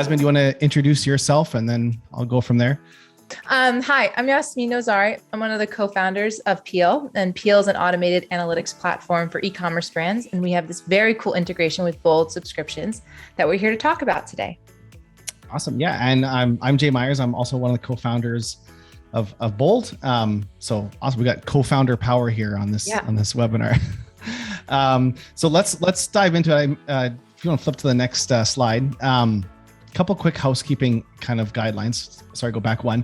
Yasmin, do you want to introduce yourself and then I'll go from there? Hi, I'm Yasmin Nozari. I'm one of the co-founders of Peel, and Peel is an automated analytics platform for e-commerce brands. And we have this very cool integration with Bold subscriptions that we're here to talk about today. Awesome. Yeah. And I'm Jay Myers. I'm also one of the co-founders of Bold. So awesome. We got co-founder power here on this webinar. So let's dive into it. If you want to flip to the next slide, couple quick housekeeping kind of guidelines. Sorry, go back one.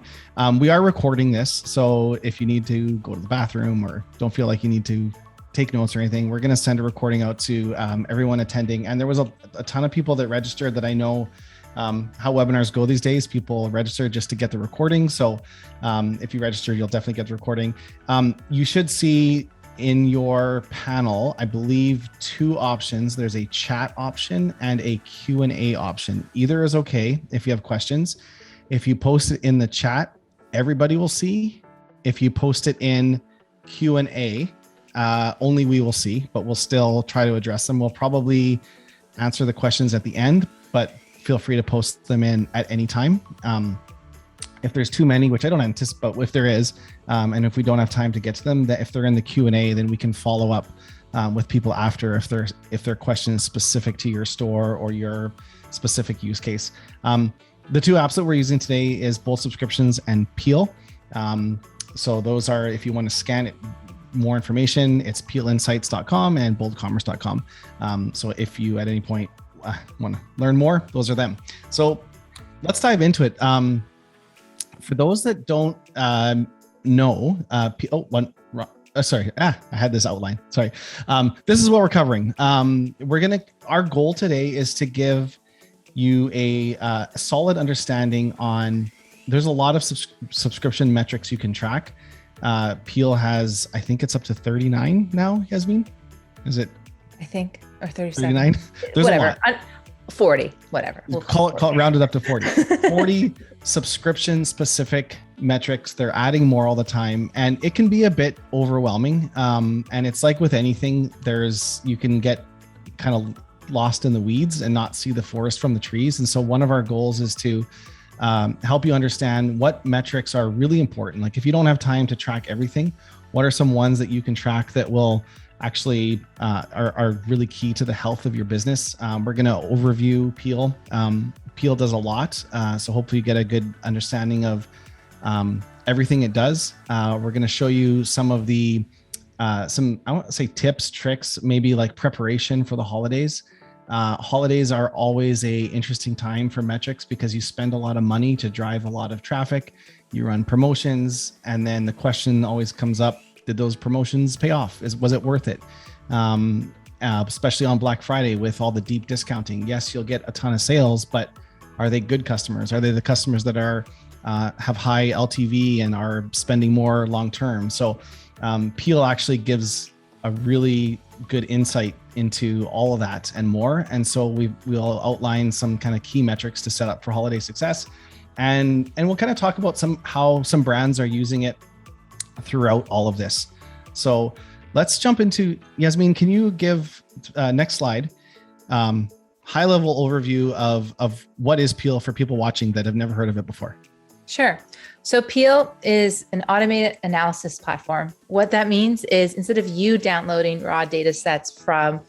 We are recording this. So if you need to go to the bathroom or don't feel like you need to take notes or anything, we're going to send a recording out to everyone attending. And there was a ton of people that registered that I know how webinars go these days. People register just to get the recording. So if you register, you'll definitely get the recording. You should see in your panel, I believe, two options. There's a chat option and a Q&A option. Either is okay if you have questions. If you post it in the chat, everybody will see. If you post it in Q&A, only we will see, but we'll still try to address them. We'll probably answer the questions at the end, but feel free to post them in at any time. If there's too many, which I don't anticipate, but if there is, and if we don't have time to get to them, that if they're in the Q&A, then we can follow up with people after if their question is specific to your store or your specific use case. The two apps that we're using today is Bold Subscriptions and Peel. So those are, if you want to scan it, more information, it's peelinsights.com and boldcommerce.com. So if you at any point want to learn more, those are them. So let's dive into it. For those that don't know, I had this outline. Sorry. This is what we're covering. Our goal today is to give you a solid understanding on, there's a lot of subscription metrics you can track. Peel has, I think it's up to 39 now, Yasmin? Is it? I think, or 37. 39? There's whatever. a lot. 40, whatever. We'll call it rounded up to 40. 40 subscription specific metrics. They're adding more all the time, and it can be a bit overwhelming. And it's like with anything, you can get kind of lost in the weeds and not see the forest from the trees. And so one of our goals is to help you understand what metrics are really important. Like if you don't have time to track everything, what are some ones that you can track that will actually are really key to the health of your business. We're going to overview Peel. Peel does a lot. So hopefully you get a good understanding of everything it does. We're going to show you some of the, I want to say tips, tricks, maybe like preparation for the holidays. Holidays are always a interesting time for metrics because you spend a lot of money to drive a lot of traffic. You run promotions, and then the question always comes up, did those promotions pay off? Was it worth it? Especially on Black Friday with all the deep discounting. Yes, you'll get a ton of sales, but are they good customers? Are they the customers that have high LTV and are spending more long-term? So Peel actually gives a really good insight into all of that and more. And so we'll outline some kind of key metrics to set up for holiday success. And we'll kind of talk about how some brands are using it throughout all of this. So let's jump into, Yasmin, can you give next slide, high level overview of what is Peel for people watching that have never heard of it before? Sure. So Peel is an automated analysis platform. What that means is instead of you downloading raw data sets from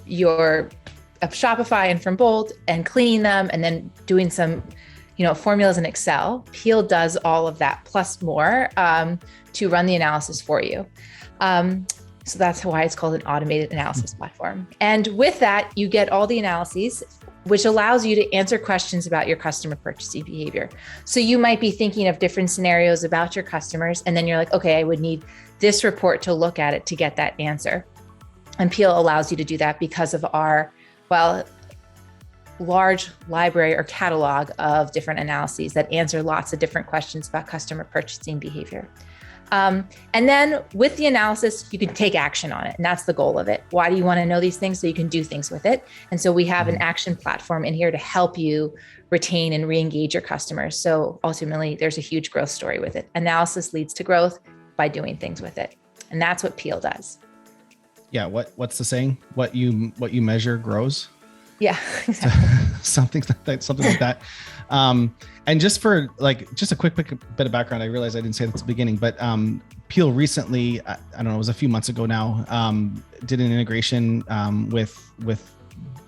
your Shopify and from Bold and cleaning them and then doing some formulas in Excel, Peel does all of that plus more to run the analysis for you. So that's why it's called an automated analysis platform. And with that, you get all the analyses, which allows you to answer questions about your customer purchasing behavior. So you might be thinking of different scenarios about your customers, and then you're like, okay, I would need this report to look at it to get that answer. And Peel allows you to do that because of our, large library or catalog of different analyses that answer lots of different questions about customer purchasing behavior. And then with the analysis, you can take action on it. And that's the goal of it. Why do you want to know these things? So you can do things with it. And so we have an action platform in here to help you retain and re-engage your customers. So ultimately, there's a huge growth story with it. Analysis leads to growth by doing things with it. And that's what Peel does. Yeah. What's the saying? What you measure grows. Yeah, exactly. Something like that. And just a quick bit of background, I realized I didn't say that at the beginning, but Peel recently, I don't know, it was a few months ago now, did an integration with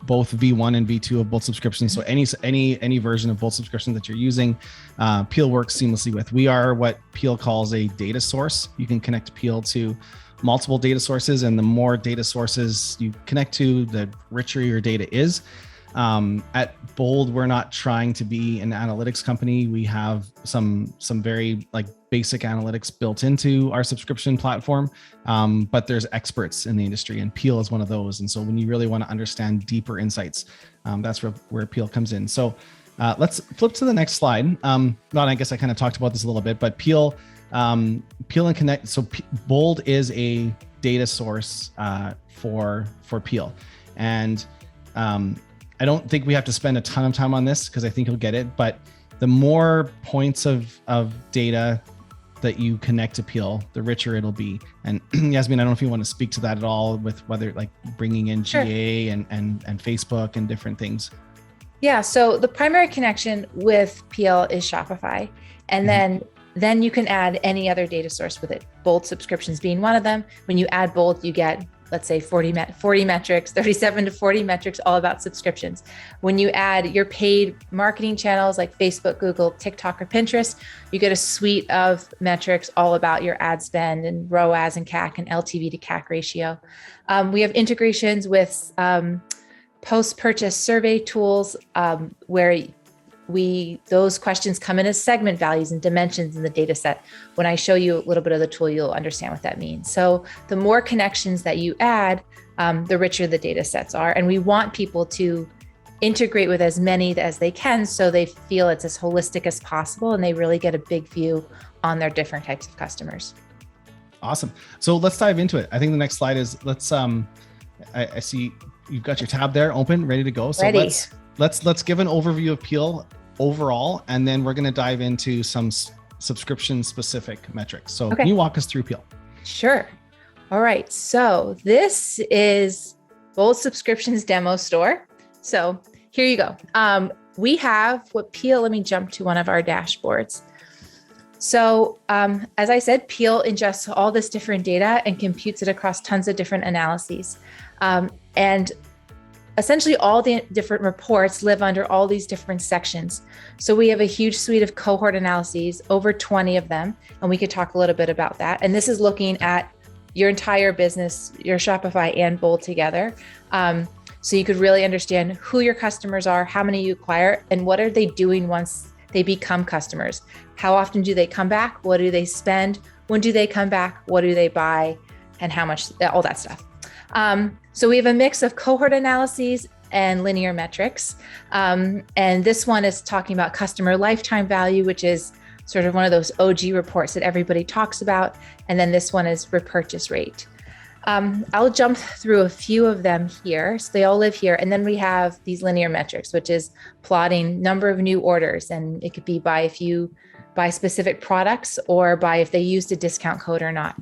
both V1 and V2 of Bolt subscriptions. So any version of Bolt subscription that you're using, Peel works seamlessly with. We are what Peel calls a data source. You can connect Peel to multiple data sources, and the more data sources you connect to, the richer your data is. At Bold, we're not trying to be an analytics company. We have some very basic analytics built into our subscription platform, but there's experts in the industry, and Peel is one of those. And so when you really want to understand deeper insights, that's where Peel comes in. So let's flip to the next slide. I guess I kind of talked about this a little bit, but Peel and Connect. So Bold is a data source for Peel, and I don't think we have to spend a ton of time on this because I think you'll get it. But the more points of data that you connect to Peel, the richer it'll be. And Yasmin, I don't know if you want to speak to that at all, with whether bringing in GA and Facebook and different things. Yeah. So the primary connection with Peel is Shopify, and then you can add any other data source with it. Bold subscriptions being one of them. When you add Bold, you get, let's say 40 metrics, 37 to 40 metrics, all about subscriptions. When you add your paid marketing channels like Facebook, Google, TikTok, or Pinterest, you get a suite of metrics all about your ad spend and ROAS and CAC and LTV to CAC ratio. We have integrations with post-purchase survey tools where those questions come in as segment values and dimensions in the data set. When I show you a little bit of the tool, you'll understand what that means. So the more connections that you add, the richer the data sets are. And we want people to integrate with as many as they can so they feel it's as holistic as possible and they really get a big view on their different types of customers. Awesome. So let's dive into it. I think the next slide is, I see you've got your tab there open, ready to go. So ready. Let's give an overview of Peel overall, and then we're going to dive into some subscription specific metrics. So Can you walk us through Peel? Sure. All right. So this is Bold Subscriptions demo store. So here you go. We have what Peel, let me jump to one of our dashboards. So as I said, Peel ingests all this different data and computes it across tons of different analyses. And essentially all the different reports live under all these different sections. So we have a huge suite of cohort analyses, over 20 of them, and we could talk a little bit about that. And this is looking at your entire business, your Shopify and Bold together. So you could really understand who your customers are, how many you acquire, and what are they doing once they become customers. How often do they come back? What do they spend? When do they come back? What do they buy? And how much, all that stuff. So we have a mix of cohort analyses and linear metrics. And this one is talking about customer lifetime value, which is sort of one of those OG reports that everybody talks about. And then this one is repurchase rate. I'll jump through a few of them here. So they all live here. And then we have these linear metrics, which is plotting number of new orders. And it could be by if you buy specific products or by if they used a discount code or not.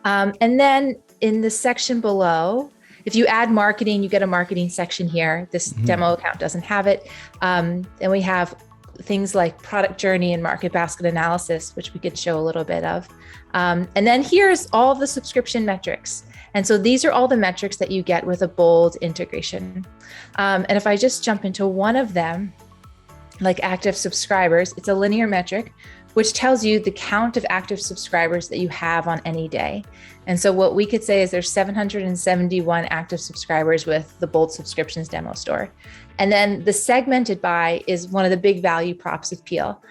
And then in the section below, if you add marketing, you get a marketing section here. This demo account doesn't have it. And we have things like product journey and market basket analysis, which we could show a little bit of. And then here's all of the subscription metrics. And so these are all the metrics that you get with a Bold integration. And if I just jump into one of them, like active subscribers, it's a linear metric, which tells you the count of active subscribers that you have on any day. And so what we could say is there's 771 active subscribers with the Bold subscriptions demo store. And then the segmented by is one of the big value props of Peel.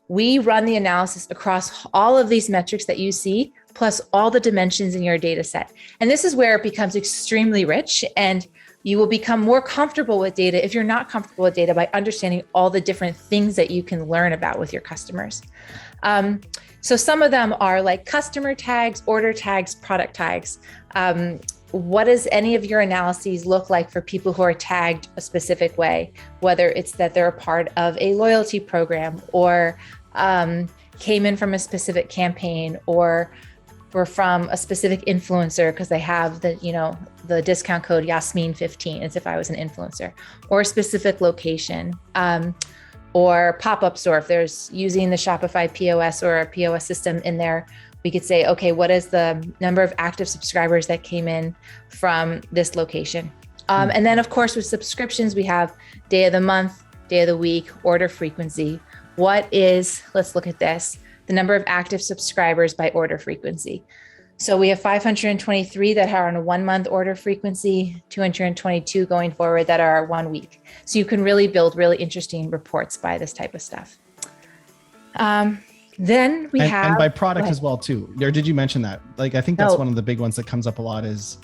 We run the analysis across all of these metrics that you see, plus all the dimensions in your data set. And this is where it becomes extremely rich, and you will become more comfortable with data if you're not comfortable with data by understanding all the different things that you can learn about with your customers. So some of them are like customer tags, order tags, product tags. What does any of your analyses look like for people who are tagged a specific way, whether it's that they're a part of a loyalty program or came in from a specific campaign or were from a specific influencer because they have the discount code Yasmin15 as if I was an influencer, or a specific location, or pop-up store. If there's using the Shopify POS or a POS system in there, we could say, okay, what is the number of active subscribers that came in from this location? And then of course with subscriptions, we have day of the month, day of the week, order frequency. Let's look at this, the number of active subscribers by order frequency. So we have 523 that are on a 1 month order frequency, 222 going forward that are 1 week. So you can really build really interesting reports by this type of stuff. Then we have— And by product as well too. Or did you mention that? Like, I think that's one of the big ones that comes up a lot is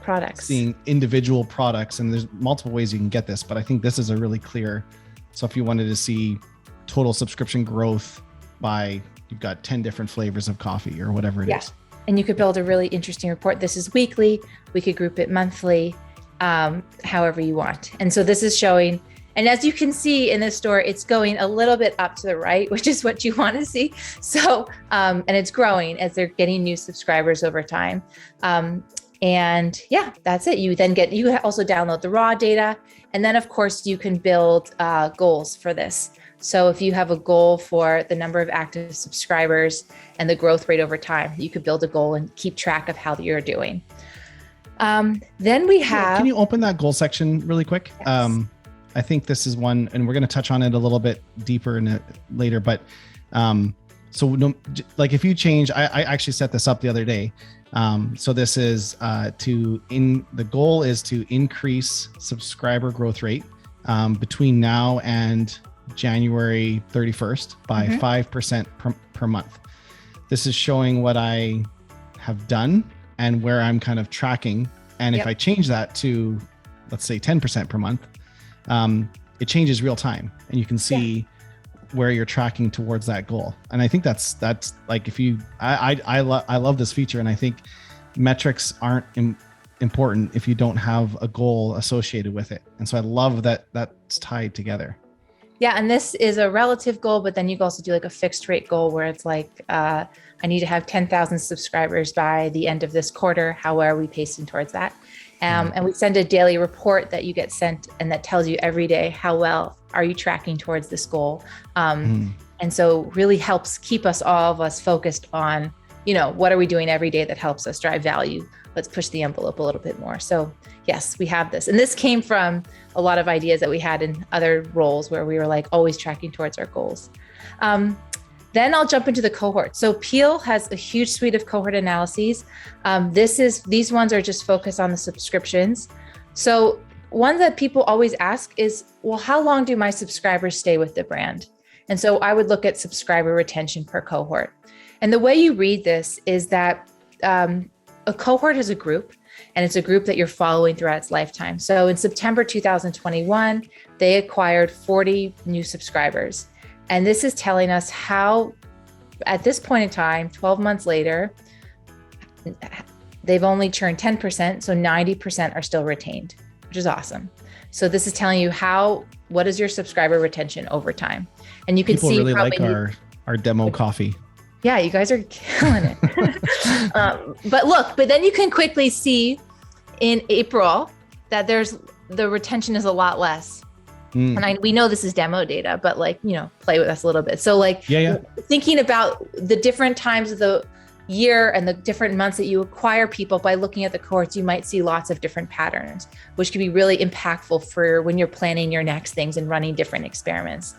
products. Seeing individual products, and there's multiple ways you can get this, but I think this is a really clear. So if you wanted to see total subscription growth by, you've got 10 different flavors of coffee or whatever it is. And you could build a really interesting report. This is weekly. We could group it monthly, however you want. And so this is showing, and as you can see in this store, it's going a little bit up to the right, which is what you want to see. So, and it's growing as they're getting new subscribers over time. And yeah, that's it. You also download the raw data. And then of course you can build goals for this. So if you have a goal for the number of active subscribers and the growth rate over time, you could build a goal and keep track of how you're doing. Then we have— Can you open that goal section really quick? Yes. I think this is one, and we're going to touch on it a little bit deeper in it later, but like if you change, I actually set this up the other day. So this is the goal is to increase subscriber growth rate between now and January 31st by 5% per month. This is showing what I have done and where I'm kind of tracking. And if I change that to, let's say 10% per month, it changes real time, and you can see where you're tracking towards that goal. And I think that's like, if you, I love this feature, and I think metrics aren't important if you don't have a goal associated with it. And so I love that that's tied together. Yeah. And this is a relative goal, but then you can also do like a fixed rate goal where it's like, I need to have 10,000 subscribers by the end of this quarter. How are we pacing towards that? And we send a daily report that you get sent, and that tells you every day, how well are you tracking towards this goal? And so really helps keep all of us focused on, what are we doing every day that helps us drive value? Let's push the envelope a little bit more. So yes, we have this. And this came from a lot of ideas that we had in other roles where we were like always tracking towards our goals. Then I'll jump into the cohort. So Peel has a huge suite of cohort analyses. These ones are just focused on the subscriptions. So one that people always ask is, well, how long do my subscribers stay with the brand? And so I would look at subscriber retention per cohort. And the way you read this is that a cohort is a group, and it's a group that you're following throughout its lifetime. So in September 2021, they acquired 40 new subscribers. And this is telling us how, at this point in time, 12 months later, they've only churned 10%, so 90% are still retained, which is awesome. So this is telling you what is your subscriber retention over time. And you can see— People really like our demo coffee. Yeah, you guys are killing it. But then you can quickly see in April that the retention is a lot less. And we know this is demo data, but play with us a little bit. So thinking about the different times of the year and the different months that you acquire people by looking at the cohorts, you might see lots of different patterns, which can be really impactful for when you're planning your next things and running different experiments.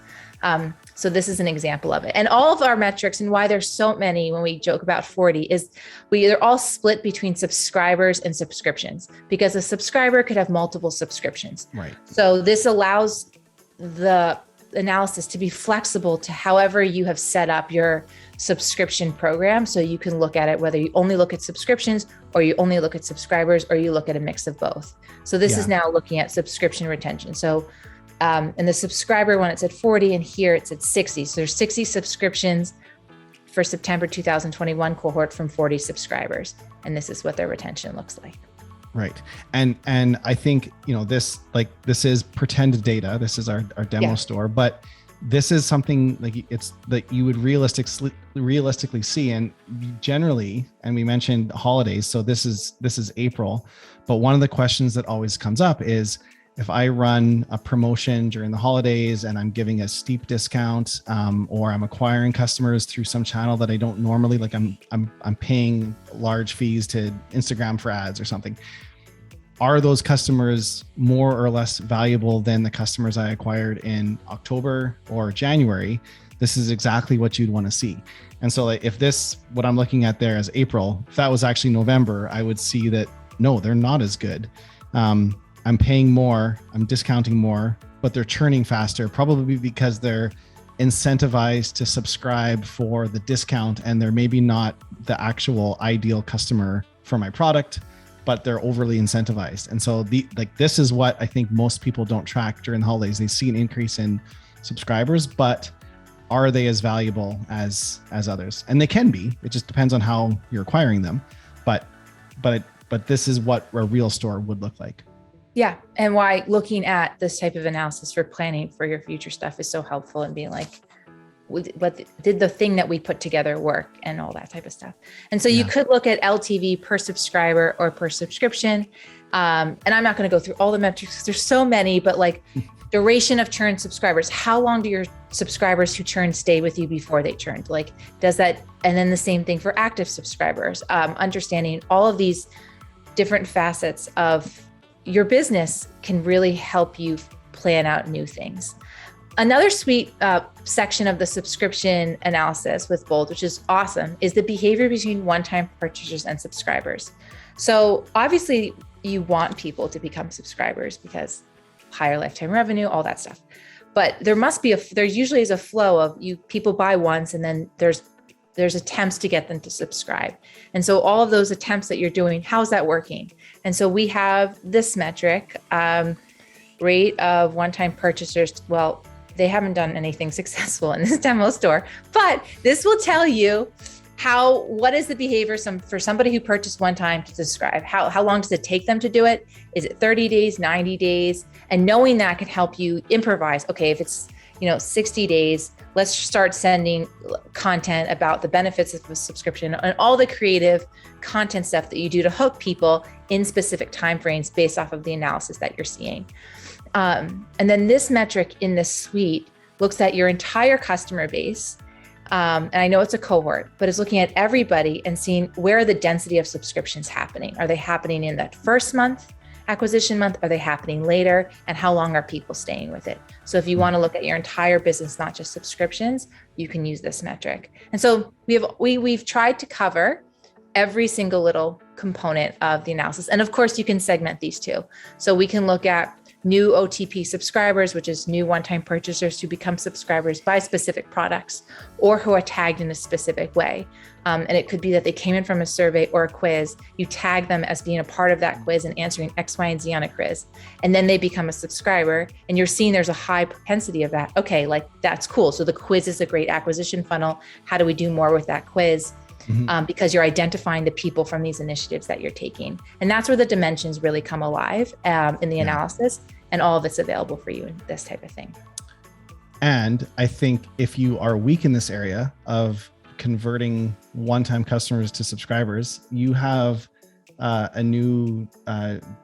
So this is an example of it. And all of our metrics, and why there's so many when we joke about 40, is they're all split between subscribers and subscriptions, because a subscriber could have multiple subscriptions. Right. So this allows the analysis to be flexible to however you have set up your subscription program. So you can look at it, whether you only look at subscriptions or you only look at subscribers, or you look at a mix of both. So this is now looking at subscription retention. So and the subscriber one, it's at 40, and here it's at 60. So there's 60 subscriptions for September 2021 cohort from 40 subscribers. And this is what their retention looks like. Right. And I think, this is pretend data. This is our demo store, but this is something like it's that you would realistically see. And generally, and we mentioned holidays, so this is April, but one of the questions that always comes up is, if I run a promotion during the holidays and I'm giving a steep discount, or I'm acquiring customers through some channel that I don't normally, like I'm paying large fees to Instagram for ads or something, are those customers more or less valuable than the customers I acquired in October or January? This is exactly what you'd want to see. And so like, if this, what I'm looking at there as April, if that was actually November, I would see that, no, they're not as good. I'm paying more, I'm discounting more, but they're churning faster, probably because they're incentivized to subscribe for the discount, and they're maybe not the actual ideal customer for my product, but they're overly incentivized. And so this is what I think most people don't track during the holidays. They see an increase in subscribers, but are they as valuable as others? And they can be. It just depends on how you're acquiring them. But this is what a real store would look like. Yeah. And why looking at this type of analysis for planning for your future stuff is so helpful, and being like, what did the thing that we put together work, and all that type of stuff. And so you could look at LTV per subscriber or per subscription. And I'm not going to go through all the metrics, there's so many, but like duration of churn subscribers, how long do your subscribers who churn stay with you before they churned? Like, does that, and then the same thing for active subscribers, understanding all of these different facets of your business can really help you plan out new things. Another sweet section of the subscription analysis with Bold, which is awesome, is the behavior between one-time purchasers and subscribers. So obviously you want people to become subscribers because higher lifetime revenue, all that stuff. But there usually is a flow of people buy once, and then there's attempts to get them to subscribe. And so all of those attempts that you're doing, how's that working? And so we have this metric, rate of one-time purchasers. Well, they haven't done anything successful in this demo store, but this will tell you what is the behavior for somebody who purchased one time to subscribe? How long does it take them to do it? Is it 30 days, 90 days? And knowing that can help you improvise. Okay, if it's 60 days, let's start sending content about the benefits of a subscription and all the creative content stuff that you do to hook people in specific timeframes based off of the analysis that you're seeing. And then this metric in this suite looks at your entire customer base. And I know it's a cohort, but it's looking at everybody and seeing where the density of subscriptions happening. Are they happening in that first month, acquisition month? Are they happening later? And how long are people staying with it? So if you want to look at your entire business, not just subscriptions, you can use this metric. And so we've tried to cover every single little component of the analysis. And of course, you can segment these too. So we can look at new OTP subscribers, which is new one-time purchasers who become subscribers by specific products or who are tagged in a specific way. And it could be that they came in from a survey or a quiz. You tag them as being a part of that quiz and answering X, Y, and Z on a quiz. And then they become a subscriber, and you're seeing there's a high propensity of that. Okay, like that's cool. So the quiz is a great acquisition funnel. How do we do more with that quiz? Because you're identifying the people from these initiatives that you're taking. And that's where the dimensions really come alive in the analysis, and all of it's available for you in this type of thing. And I think if you are weak in this area of converting one-time customers to subscribers, you have a new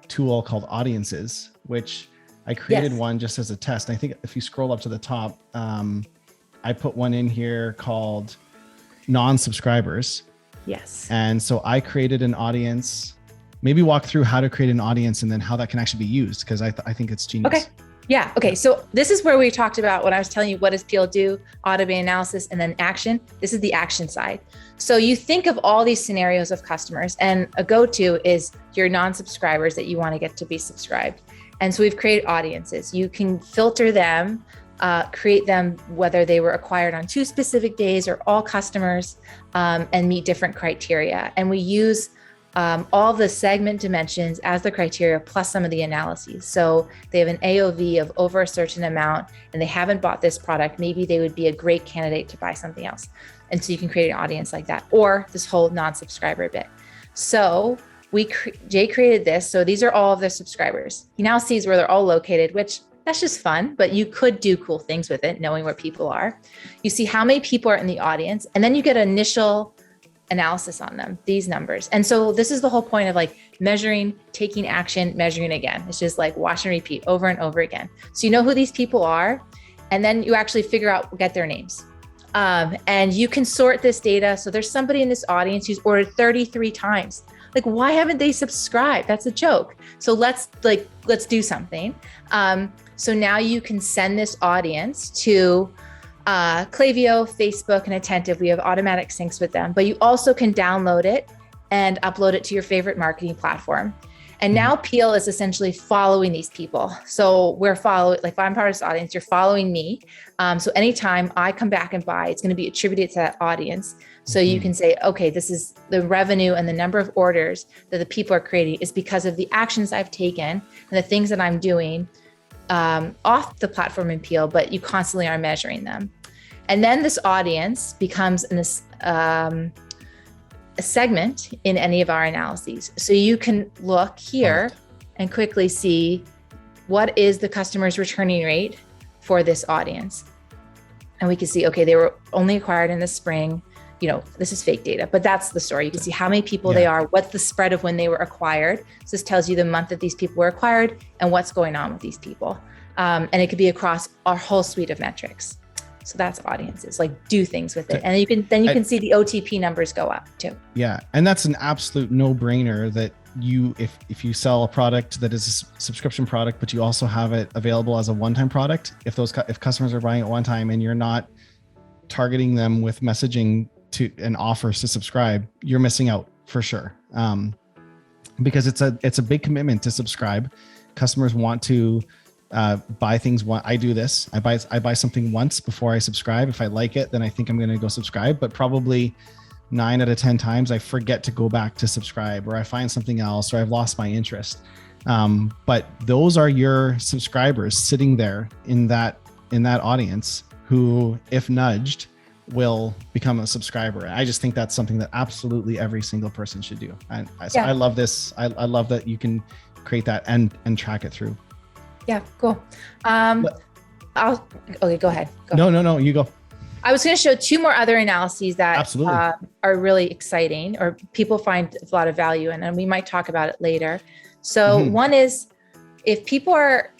tool called Audiences, which I created one just as a test. I think if you scroll up to the top, I put one in here called non-subscribers. Yes. And so I created an audience. Maybe walk through how to create an audience and then how that can actually be used, because I think it's genius. Okay. Yeah. Okay. So this is where we talked about when I was telling you what does PL do, automate analysis, and then action. This is the action side. So you think of all these scenarios of customers, and a go-to is your non-subscribers that you want to get to be subscribed. And so we've created audiences. You can filter them, create them whether they were acquired on 2 specific days or all customers, and meet different criteria. And we use all the segment dimensions as the criteria plus some of the analyses. So they have an AOV of over a certain amount and they haven't bought this product. Maybe they would be a great candidate to buy something else. And so you can create an audience like that, or this whole non-subscriber bit. So Jay created this. So these are all of their subscribers. He now sees where they're all located, which That's just fun, but you could do cool things with it, knowing where people are. You see how many people are in the audience, and then you get initial analysis on them, these numbers. And so this is the whole point of like measuring, taking action, measuring again. It's just like wash and repeat over and over again. So you know who these people are, and then you actually figure out, get their names. And you can sort this data. So there's somebody in this audience who's ordered 33 times. Like, why haven't they subscribed? That's a joke. So let's do something. So now you can send this audience to Klaviyo, Facebook, and Attentive. We have automatic syncs with them, but you also can download it and upload it to your favorite marketing platform. And now Peel is essentially following these people. So we're following, like if I'm part of this audience, you're following me. So anytime I come back and buy, it's going to be attributed to that audience. So you can say, okay, this is the revenue and the number of orders that the people are creating is because of the actions I've taken and the things that I'm doing off the platform in Peel, but you constantly are measuring them. And then this audience becomes a segment in any of our analyses. So you can look here and quickly see what is the customer's returning rate for this audience. And we can see, okay, they were only acquired in the spring. You know, this is fake data, but that's the story. You can see how many people they are, what's the spread of when they were acquired. So this tells you the month that these people were acquired and what's going on with these people. And it could be across our whole suite of metrics. So that's audiences, like do things with it. And you can see the OTP numbers go up too. Yeah. And that's an absolute no-brainer that if you sell a product that is a subscription product, but you also have it available as a one-time product, if customers are buying it one time and you're not targeting them with messaging and offers to subscribe, you're missing out for sure. Because it's a big commitment to subscribe. Customers want to buy things. I do this. I buy something once before I subscribe. If I like it, then I think I'm going to go subscribe. But probably 9 out of 10 times, I forget to go back to subscribe, or I find something else, or I've lost my interest. But those are your subscribers sitting there in that audience who, if nudged, will become a subscriber. I just think that's something that absolutely every single person should do. So I love this. I love that you can create that and track it through. Yeah, cool. Okay, go ahead. No, you go. I was going to show 2 more other analyses that are really exciting, or people find a lot of value in, and we might talk about it later. So one is, if people are,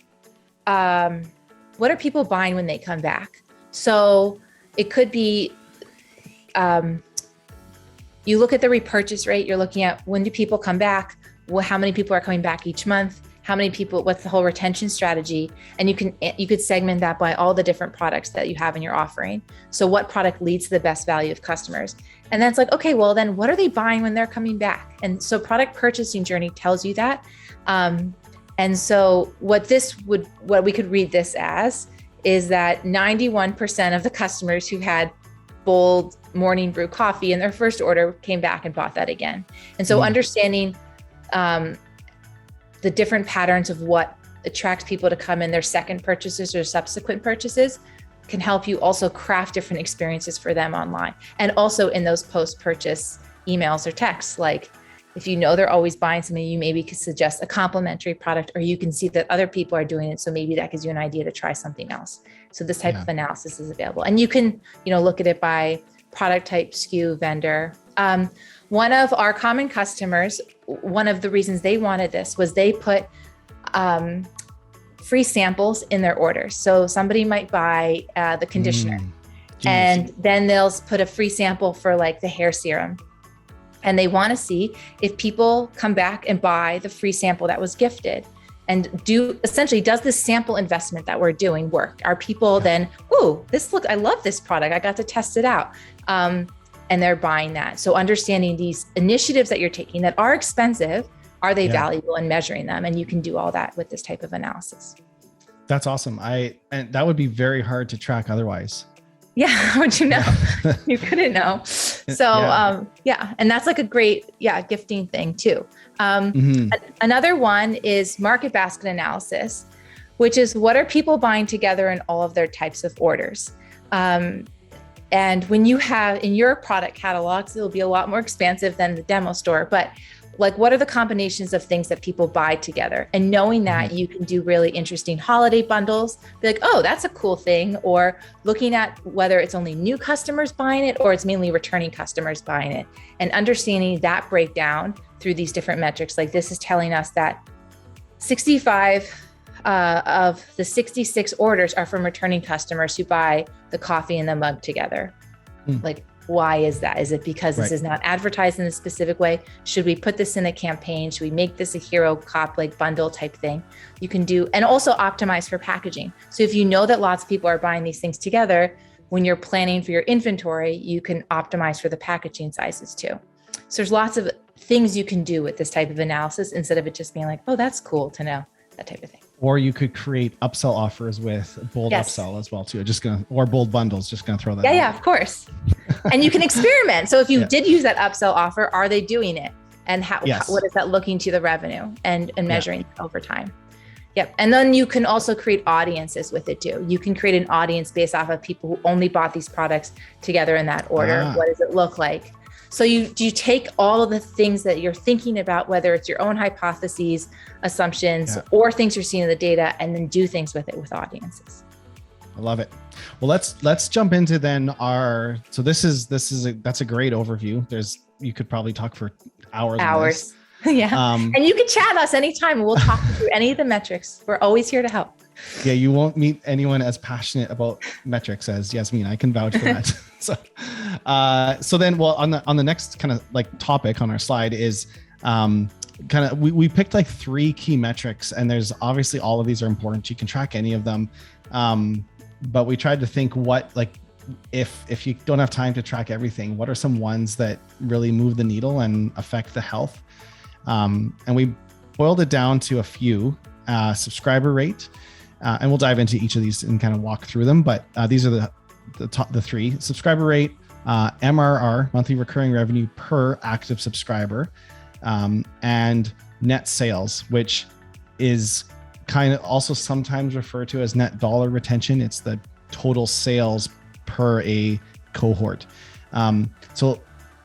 what are people buying when they come back? So it could be, you look at the repurchase rate, you're looking at when do people come back, how many people are coming back each month, how many people, what's the whole retention strategy? And you could segment that by all the different products that you have in your offering. So what product leads to the best value of customers? And then it's like, okay, well then what are they buying when they're coming back? And so product purchasing journey tells you that. And so what we could read this as is that 91% of the customers who had Bold morning brew coffee in their first order came back and bought that again. And so understanding the different patterns of what attracts people to come in their second purchases or subsequent purchases can help you also craft different experiences for them online. And also in those post-purchase emails or texts, like if you know they're always buying something, you maybe could suggest a complimentary product, or you can see that other people are doing it. So maybe that gives you an idea to try something else. So this type of analysis is available. And you can, look at it by product type, SKU, vendor. One of our common customers, one of the reasons they wanted this was they put free samples in their orders. So somebody might buy the conditioner and then they'll put a free sample for like the hair serum. And they want to see if people come back and buy the free sample that was gifted, and does this sample investment that we're doing work? Are people then, I love this product. I got to test it out. And they're buying that. So understanding these initiatives that you're taking that are expensive, are they valuable, and measuring them? And you can do all that with this type of analysis. That's awesome. And that would be very hard to track otherwise. Yeah. How would you know? You couldn't know. So, and that's like a great, gifting thing too. Another one is market basket analysis, which is what are people buying together in all of their types of orders? And when you have in your product catalogs, it'll be a lot more expansive than the demo store. But like what are the combinations of things that people buy together? And knowing that you can do really interesting holiday bundles, be like, oh, that's a cool thing. Or looking at whether it's only new customers buying it or it's mainly returning customers buying it, and understanding that breakdown through these different metrics. Like this is telling us that 65 of the 66 orders are from returning customers who buy the coffee and the mug together. Like, why is that? Is it because this is not advertised in a specific way? Should we put this in a campaign? Should we make this a hero cop like bundle type thing? You can do, and also optimize for packaging. So if you know that lots of people are buying these things together, when you're planning for your inventory, you can optimize for the packaging sizes too. So there's lots of things you can do with this type of analysis instead of it just being like, oh, that's cool to know, that type of thing. Or you could create upsell offers with bold upsell as well too. Or bold bundles, just gonna throw that out. Yeah, of course. And you can experiment. So if you did use that upsell offer, are they doing it? And what is that looking to the revenue and measuring over time? Yep. And then you can also create audiences with it too. You can create an audience based off of people who only bought these products together in that order. What does it look like? So you take all of the things that you're thinking about, whether it's your own hypotheses, assumptions, or things you're seeing in the data, and then do things with it with audiences. I love it. Well, let's jump into then that's a great overview. You could probably talk for hours. Yeah. And you can chat us anytime and we'll talk through any of the metrics. We're always here to help. Yeah, you won't meet anyone as passionate about metrics as Yasmin. I can vouch for that. So then, well, on the next kind of like topic on our slide is we picked like 3 key metrics, and there's obviously all of these are important. You can track any of them, but we tried to think what, like, if you don't have time to track everything, what are some ones that really move the needle and affect the health? And we boiled it down to a few: subscriber rate. And we'll dive into each of these and kind of walk through them. But these are the 3: subscriber rate, MRR, monthly recurring revenue per active subscriber, and net sales, which is kind of also sometimes referred to as net dollar retention. It's the total sales per a cohort. So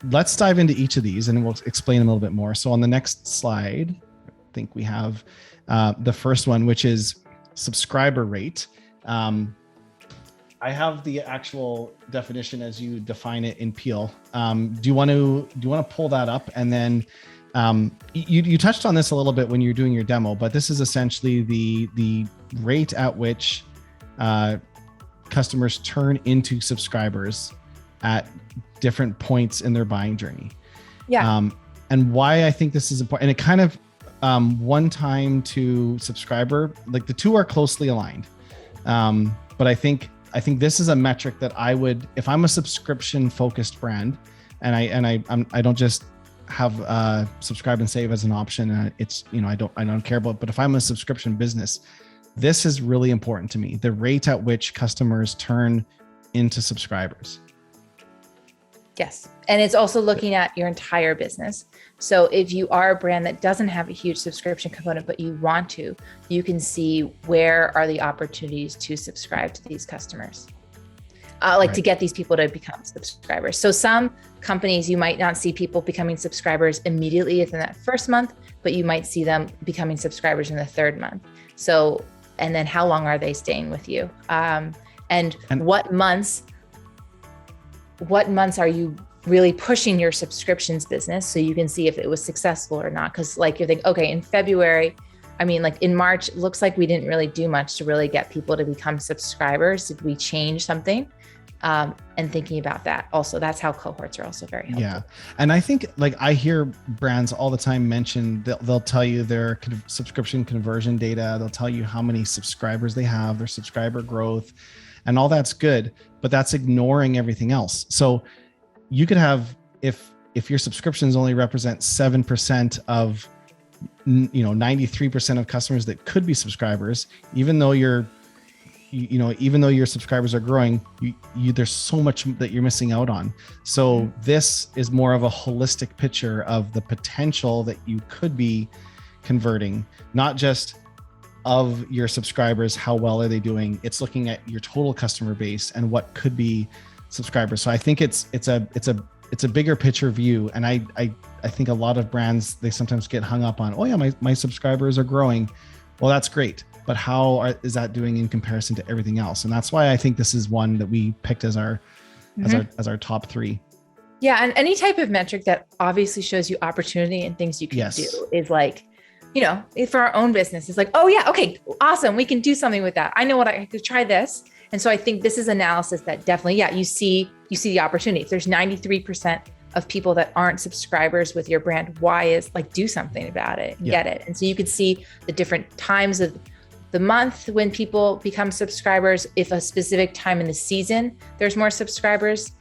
let's dive into each of these and we'll explain them a little bit more. So on the next slide, I think we have the first one, which is subscriber rate. I have the actual definition as you define it in Peel. Do you want to pull that up? And then you touched on this a little bit when you're doing your demo, but this is essentially the rate at which customers turn into subscribers at different points in their buying journey. Yeah. And why I think this is important, and it kind of one time to subscriber, like the two are closely aligned. But I think this is a metric that I would, if I'm a subscription focused brand, and I don't just have subscribe and save as an option. And it's, I don't care about it, but if I'm a subscription business, this is really important to me. The rate at which customers turn into subscribers. Yes. And it's also looking at your entire business. So if you are a brand that doesn't have a huge subscription component, but you want to, you can see where are the opportunities to subscribe to these customers, to get these people to become subscribers. So some companies, you might not see people becoming subscribers immediately within that first month, but you might see them becoming subscribers in the 3rd month. So, and then how long are they staying with you? And what months are you really pushing your subscriptions business so you can see if it was successful or not? Because like you think, okay, in February, in March, it looks like we didn't really do much to really get people to become subscribers. Did we change something? And thinking about that also, that's how cohorts are also very helpful. Yeah. And I think I hear brands all the time mention, they'll tell you their subscription conversion data. They'll tell you how many subscribers they have, their subscriber growth, and all that's good, but that's ignoring everything else. So you could have, if your subscriptions only represent 7% of 93% of customers that could be subscribers, even though your subscribers are growing, there's so much that you're missing out on. So this is more of a holistic picture of the potential that you could be converting, not just of your subscribers, how well are they doing? It's looking at your total customer base and what could be subscribers. So I think it's a it's a bigger picture view. And I think a lot of brands, they sometimes get hung up on, oh yeah, my subscribers are growing. Well, that's great. But how is that doing in comparison to everything else? And that's why I think this is one that we picked as our top 3. Yeah. And any type of metric that obviously shows you opportunity and things you can do is like, for our own business, it's like, oh yeah, okay, awesome. We can do something with that. I know what I could try this. And so I think this is analysis that definitely, you see the opportunity. If there's 93% of people that aren't subscribers with your brand, why is do something about it and get it. And so you could see the different times of the month when people become subscribers. If a specific time in the season, there's more subscribers,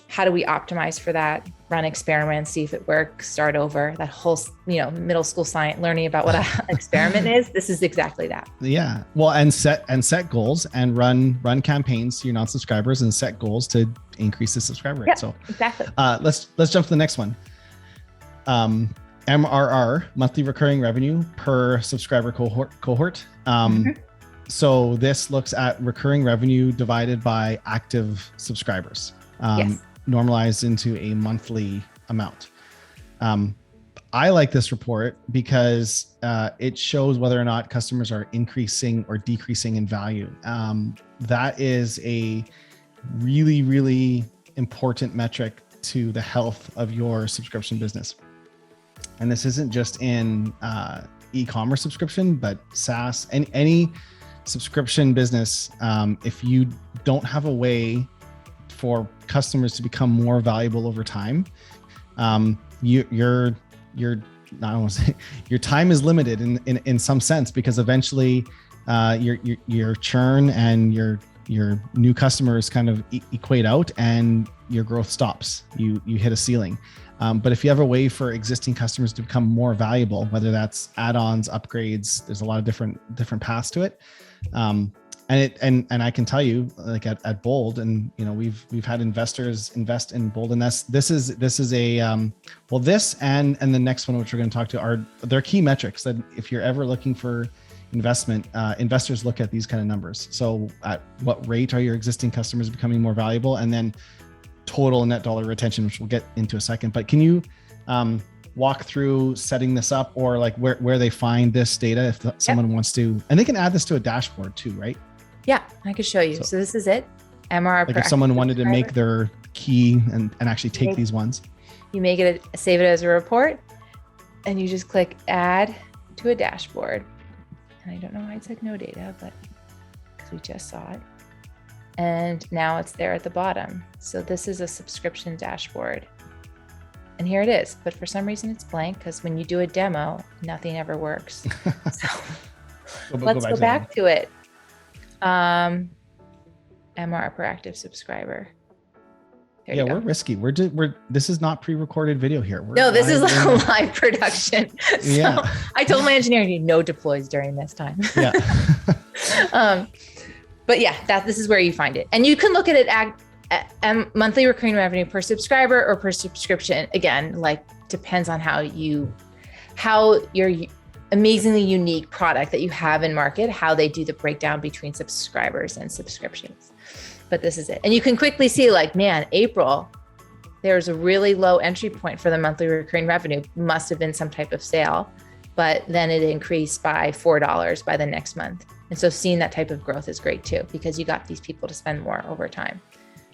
how do we optimize for that? Run experiments, see if it works, start over. That whole, middle school science, learning about what an experiment is. This is exactly that. Yeah. Well, and set goals and run campaigns to your non-subscribers and set goals to increase the subscriber rate. Yeah, so exactly. Let's jump to the next one. MRR, monthly recurring revenue per subscriber cohort. So this looks at recurring revenue divided by active subscribers. Normalized into a monthly amount. I like this report because it shows whether or not customers are increasing or decreasing in value. That is a really, really important metric to the health of your subscription business. And this isn't just in e-commerce subscription, but SaaS and any subscription business. If you don't have a way for customers to become more valuable over time, your time is limited in some sense, because eventually your churn and your new customers kind of equate out and your growth stops. You hit a ceiling. But if you have a way for existing customers to become more valuable, whether that's add-ons, upgrades, there's a lot of different paths to it. And I can tell you, like at Bold, and we've had investors invest in Bold, and this is a this and the next one, which we're going to talk to, they're key metrics that if you're ever looking for investment, investors look at these kind of numbers. So at what rate are your existing customers becoming more valuable, and then total net dollar retention, which we'll get into a second. But can you walk through setting this up, or like where they find this data if someone wants to, and they can add this to a dashboard too, right? Yeah, I could show you. So this is it. MRR. Like if someone wanted to make their key and actually take these ones. You make it, save it as a report, and you just click add to a dashboard. And I don't know why it said no data, but because we just saw it. And now it's there at the bottom. So this is a subscription dashboard. And here it is. But for some reason it's blank, because when you do a demo, nothing ever works. So let's go back to it. MR per active subscriber. We're risky. This is not pre-recorded video here. This is a live production. So I told my engineer, no deploys during this time. Yeah. But this is where you find it. And you can look at it at monthly recurring revenue per subscriber or per subscription. Again, depends on how your amazingly unique product that you have in market, how they do the breakdown between subscribers and subscriptions. But this is it. And you can quickly see April, there's a really low entry point for the monthly recurring revenue. Must have been some type of sale, but then it increased by $4 by the next month. And so seeing that type of growth is great too, because you got these people to spend more over time.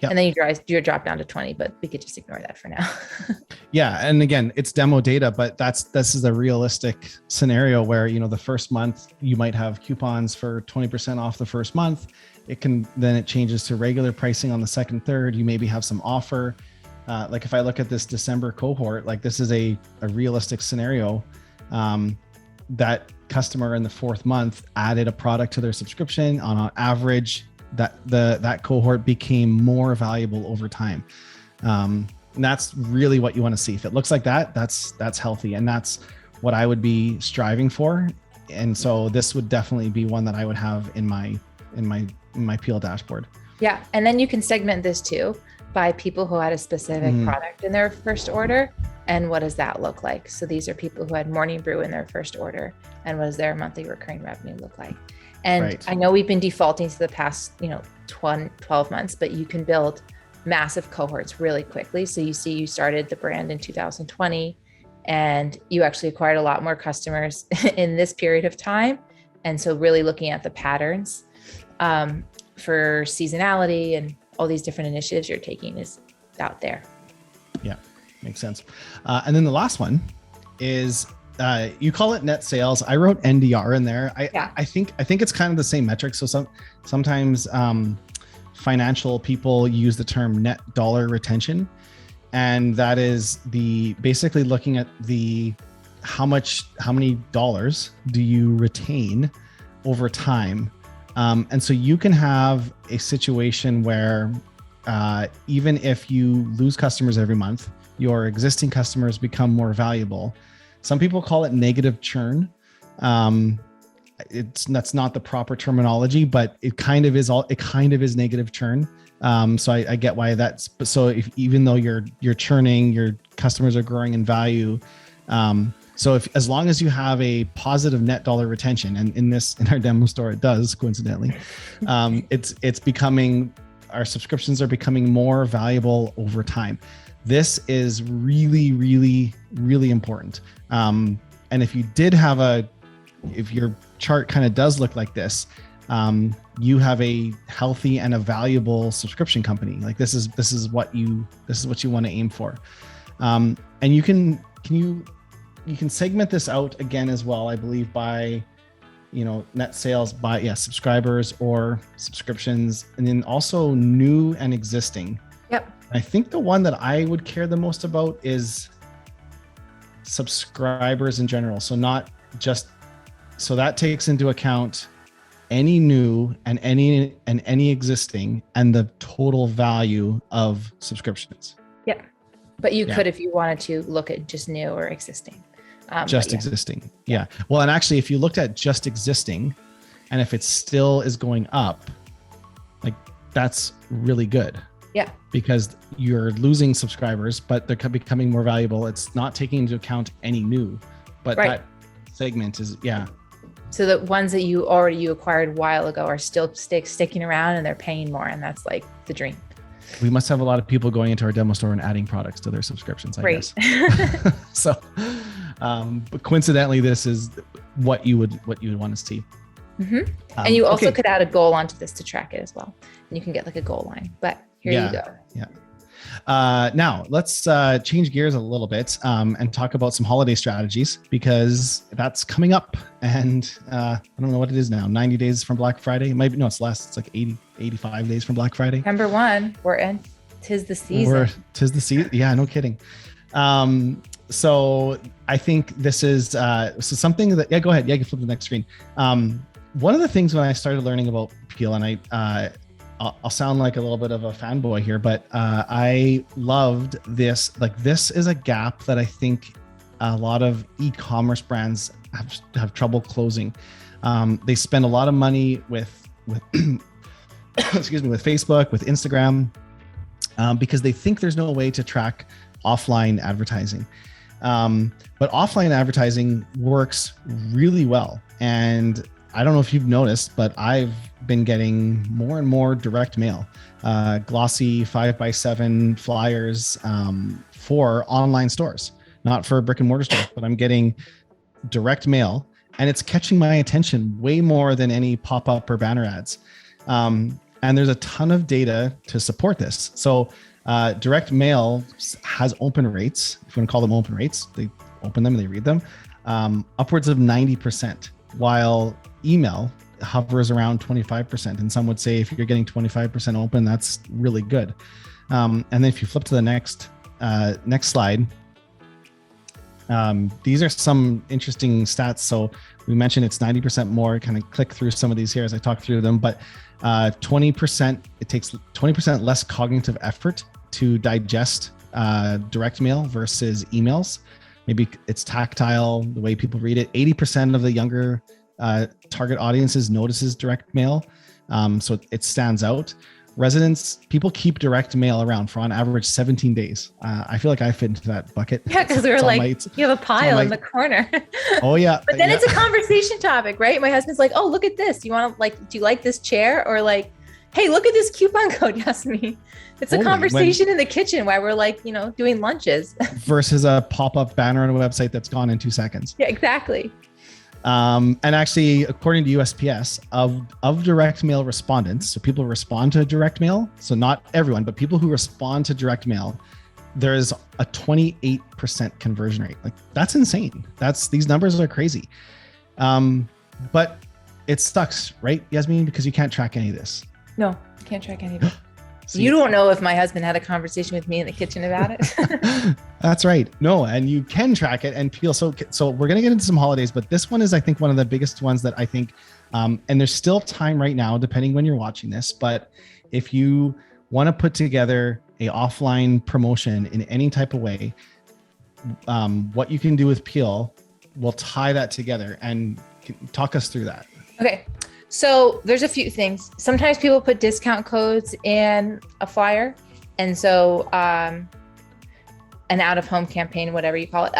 Yep. And then you drop down to 20, but we could just ignore that for now. Yeah. And again, it's demo data, but this is a realistic scenario where, the first month you might have coupons for 20% off the first month. Then it changes to regular pricing on the second, third. You maybe have some offer. If I look at this December cohort, this is a realistic scenario. That customer in the fourth month added a product to their subscription. On average, that cohort became more valuable over time. And that's really what you want to see. If it looks like that, that's healthy, and that's what I would be striving for. And so this would definitely be one that I would have in my Peel dashboard. Yeah, and then you can segment this too by people who had a specific product in their first order. And what does that look like? So these are people who had Morning Brew in their first order, and what does their monthly recurring revenue look like? And I know we've been defaulting to the past, 12 months, but you can build massive cohorts really quickly. So you see, you started the brand in 2020 and you actually acquired a lot more customers in this period of time. And so really looking at the patterns for seasonality and all these different initiatives you're taking is out there. Yeah, makes sense. And then the last one is you call it net sales. I wrote NDR in there. I think it's kind of the same metric. So sometimes financial people use the term net dollar retention, and that is basically looking at how many dollars do you retain over time. And so you can have a situation where even if you lose customers every month, your existing customers become more valuable. Some people call it negative churn. That's not the proper terminology, but it kind of is negative churn. So I get why that's, so even though you're churning, your customers are growing in value. So as long as you have a positive net dollar retention, and in our demo store, it does coincidentally, it's becoming, our subscriptions are becoming more valuable over time. This is really, really, really important. And if you did have if your chart kind of does look like this, you have a healthy and a valuable subscription company. Like this is what you want to aim for. And you can segment this out again as well, I believe, by, net sales by subscribers or subscriptions, and then also new and existing. Yep. I think the one that I would care the most about is subscribers in general. So that takes into account any new and any existing and the total value of subscriptions. Yeah. But you could, if you wanted to, look at just new or existing. Existing. Yeah. Well, and actually, if you looked at just existing, and if it still is going up, like that's really good. Yeah. Because you're losing subscribers, but they're becoming more valuable. It's not taking into account any new, but that segment is, So the ones that you acquired a while ago are still sticking around and they're paying more. And that's like the dream. We must have a lot of people going into our demo store and adding products to their subscriptions, I guess. So, but coincidentally, this is what you would want to see. Mm-hmm. And you also could add a goal onto this to track it as well. And you can get like a goal line, but here you go. Yeah. Now let's change gears a little bit and talk about some holiday strategies, because that's coming up. And I don't know what it is now, 90 days from Black Friday. It's less. It's like 85 days from Black Friday. September 1, we're in. Tis the season. Tis the season. Yeah, no kidding. So I think this is something that, go ahead. Yeah, you can flip to the next screen. One of the things when I started learning about Peel, and I'll sound like a little bit of a fanboy here, but I loved this. Like, this is a gap that I think a lot of e-commerce brands have trouble closing. They spend a lot of money with excuse me, with Facebook, with Instagram, because they think there's no way to track offline advertising. But offline advertising works really well. And I don't know if you've noticed, but I've been getting more and more direct mail, glossy 5x7 flyers for online stores, not for brick and mortar stores, but I'm getting direct mail, and it's catching my attention way more than any pop-up or banner ads. And there's a ton of data to support this. So direct mail has open rates, if you want to call them open rates, they open them and they read them, upwards of 90%, while email hovers around 25%. And some would say if you're getting 25% open, that's really good. And then if you flip to the next slide, these are some interesting stats. So we mentioned it's 90% more. Kind of click through some of these here as I talk through them, but 20%, it takes 20% less cognitive effort to digest direct mail versus emails. Maybe it's tactile, the way people read it. 80% of the younger target audiences notices direct mail. So it stands out. People keep direct mail around for on average 17 days. I feel like I fit into that bucket. Yeah, because we were like, you have a pile in the corner. Oh yeah. But then it's a conversation topic, right? My husband's like, oh, look at this. Do you like this chair? Or like, hey, look at this coupon code, Yasmin. It's a conversation in the kitchen while we're like, doing lunches. Versus a pop-up banner on a website that's gone in 2 seconds. Yeah, exactly. And actually, according to USPS, of direct mail respondents, so people who respond to direct mail, so not everyone, but people who respond to direct mail, there is a 28% conversion rate. Like, that's insane. These numbers are crazy. But it sucks, right, Yasmin? Because you can't track any of this. No, can't track any of it. So you don't know if my husband had a conversation with me in the kitchen about it. That's right. No, and you can track it and feel so we're going to get into some holidays, but this one is, I think, one of the biggest ones that I think, and there's still time right now, depending when you're watching this, but if you want to put together a offline promotion in any type of way, what you can do with Peel will tie that together, and talk us through that. Okay. So there's a few things. Sometimes people put discount codes in a flyer. And so an out of home campaign, whatever you call it.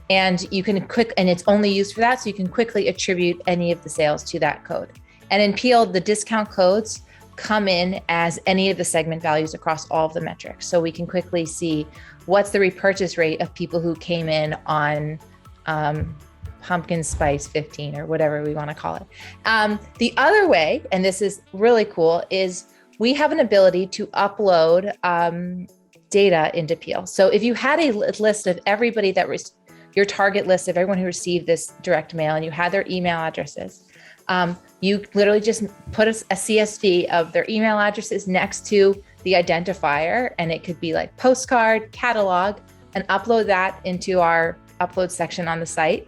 And you can and it's only used for that. So you can quickly attribute any of the sales to that code. And in Peel, the discount codes come in as any of the segment values across all of the metrics. So we can quickly see what's the repurchase rate of people who came in on pumpkin spice 15 or whatever we want to call it. The other way, and this is really cool, is we have an ability to upload data into Peel. So if you had a list of everybody that was your target list of everyone who received this direct mail and you had their email addresses, you literally just put a CSV of their email addresses next to the identifier, and it could be like postcard, catalog, and upload that into our upload section on the site.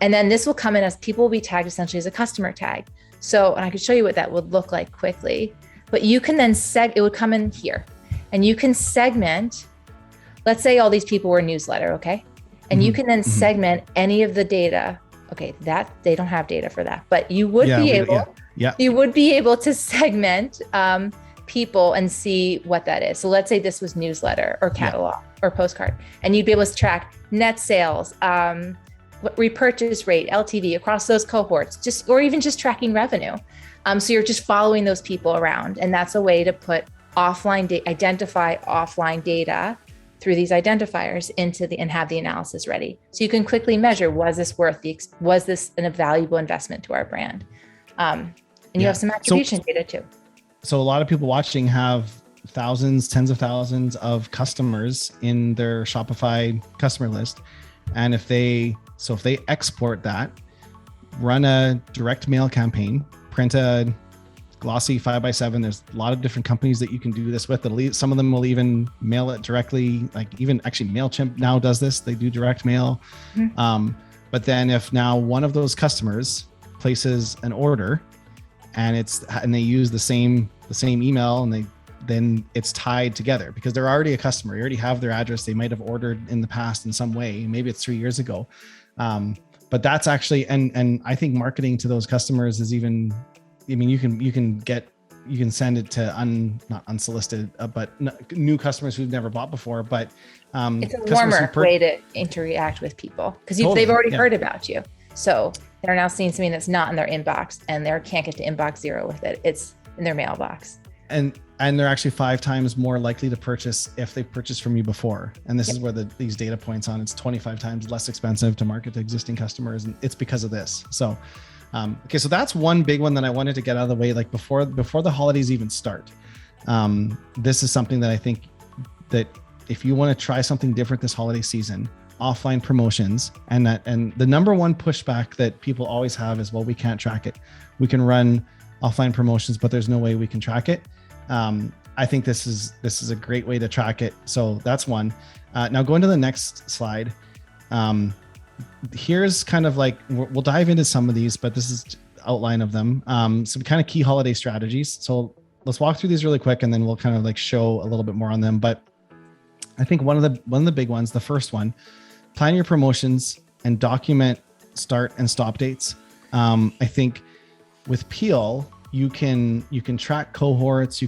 And then this will come in as people will be tagged essentially as a customer tag. So, and I could show you what that would look like quickly, but you can then it would come in here and you can segment, let's say all these people were newsletter, okay? And you can then segment any of the data. Okay, that they don't have data for that, but you would you would be able to segment people and see what that is. So let's say this was newsletter or catalog or postcard, and you'd be able to track net sales, repurchase rate, LTV across those cohorts, or even just tracking revenue. So you're just following those people around. And that's a way to put identify offline data through these identifiers and have the analysis ready. So you can quickly measure, was this a valuable investment to our brand? And you have some attribution data too. So a lot of people watching have thousands, tens of thousands of customers in their Shopify customer list. And if they export that, run a direct mail campaign, print a glossy 5x7. There's a lot of different companies that you can do this with. Some of them will even mail it directly. Like even actually MailChimp now does this. They do direct mail. But then if now one of those customers places an order and they use the same email, and then it's tied together because they're already a customer. You already have their address. They might have ordered in the past in some way. Maybe it's 3 years ago. But that's actually, and I think marketing to those customers is even, I mean, you can send it to not unsolicited, but new customers who've never bought before, but it's a warmer way to interact with people because they've already heard about you. So they're now seeing something that's not in their inbox and they can't get to inbox 0 with it. It's in their mailbox. And they're actually 5 times more likely to purchase if they purchased from you before. And this is where these data points on, it's 25 times less expensive to market to existing customers. And it's because of this. So, okay. So that's one big one that I wanted to get out of the way, like before the holidays even start. This is something that I think that if you want to try something different this holiday season, offline promotions, and the number one pushback that people always have is, well, we can't track it. We can run offline promotions, but there's no way we can track it. I think this is a great way to track it. So that's one. Now going to the next slide. Here's kind of like, we'll dive into some of these, but this is outline of them. Some kind of key holiday strategies. So let's walk through these really quick and then we'll kind of like show a little bit more on them. But I think one of the big ones, the first one, plan your promotions and document start and stop dates. I think with Peel, you can track cohorts,